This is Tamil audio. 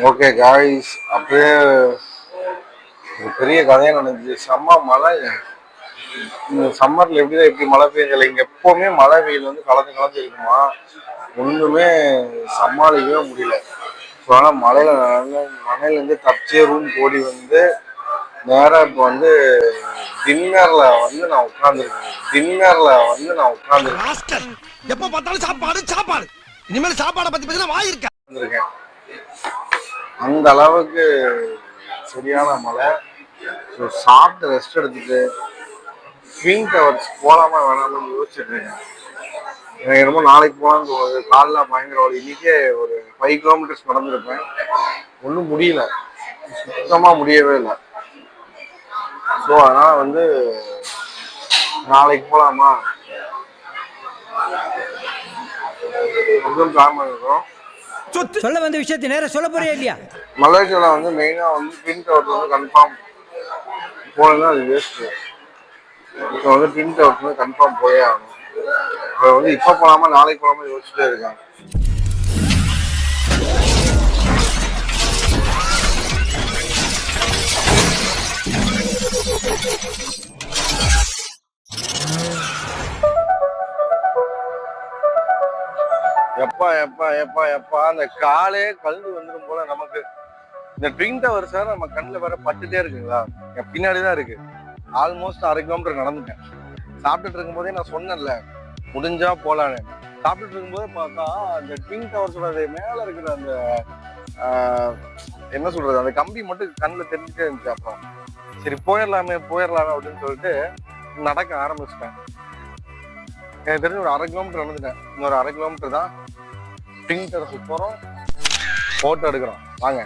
ஓகே காய்ஸ், அப்படியே ஒரு பெரிய கதையா நடந்துச்சு. செம்ம மழை. இந்த சம்மர்ல எப்படி மழை பெய்யல. இங்க எப்பவுமே மழை வெயில் வந்து கலந்து கலந்து இருக்குமா, ஒண்ணுமே சமாளிக்கவே முடியல. ஸோ ஆனால் மழையிலேருந்து தப்பிச்சே ரூம் ஓடி வந்து நேராக இப்போ வந்து டின்னர்ல வந்து நான் உட்காந்துருக்கேன். எப்ப பார்த்தாலும் சாப்பாடு சாப்பாடு. இனிமேல் சாப்பாடை பத்தி பேசினா வாயிருக்கேன். அந்த அளவுக்கு சரியான மழை. ஸோ சாப்பிட்டு ரெஸ்ட் எடுத்துட்டு ட்வின் டவர்ஸ் போகலாமா வேணாம்னு யோசிச்சுட்டு இருக்கேன். எனக்கு என்னமோ நாளைக்கு போகலான்னு தோணுது. காலைல பயங்கர ஒரு இன்னைக்கே ஒரு 5 கிலோமீட்டர்ஸ் நடந்திருப்பேன். ஒன்றும் முடியல, சுத்தமாக முடியவே இல்லை. ஸோ அதனால் வந்து நாளைக்கு போகலாமா பிளான் பண்ணிருக்கோம். சொல்ல வந்த விஷயத்தை நேரம் சொல்ல போறியா இல்லையா? மலேசியாவில் வந்து மெயினாக வந்து ட்வின் டவர்ஸ் வந்து கன்ஃபார்ம் போனதுன்னா அது வேஸ்ட்டு. இப்போ வந்து ட்வின் டவர்ஸ் வந்து கன்ஃபார்ம் போயே ஆகணும். அதை வந்து இப்போ போகலாமா நாளைக்கு போகலாமா யோசிச்சுட்டே இருக்காங்க. எப்பா எப்பா எப்பா எப்பா அந்த காலே கழுந்து வந்துடும் போல நமக்கு. இந்த ட்வின் டவர் சார் நம்ம கண்ணில் வேற பட்டுட்டே இருக்குங்களா, என் பின்னாடிதான் இருக்கு. ஆல்மோஸ்ட் 1/2 கிலோமீட்டர் நடந்துட்டேன். சாப்பிட்டுட்டு இருக்கும் போதே நான் சொன்னேன்ல முடிஞ்சா போலான்னு. சாப்பிட்டுட்டு இருக்கும்போதே பார்த்தா அந்த ட்வின் டவர்ஸோட மேல இருக்கிற அந்த என்ன சொல்றது, அந்த கம்பி மட்டும் கண்ணில் தெரிஞ்சுட்டே இருந்துச்சு. அப்புறம் சரி போயிடலாமே அப்படின்னு சொல்லிட்டு நடக்க ஆரம்பிச்சிட்டேன். எனக்கு தெரிஞ்சு ஒரு 1/2 கிலோமீட்டர் நடந்துட்டேன். இன்னொரு 1/2 கிலோமீட்டர் தான் ட்வின் டவர்ஸ் போறோம், போட்டோ எடுக்கிறோம். வாங்க.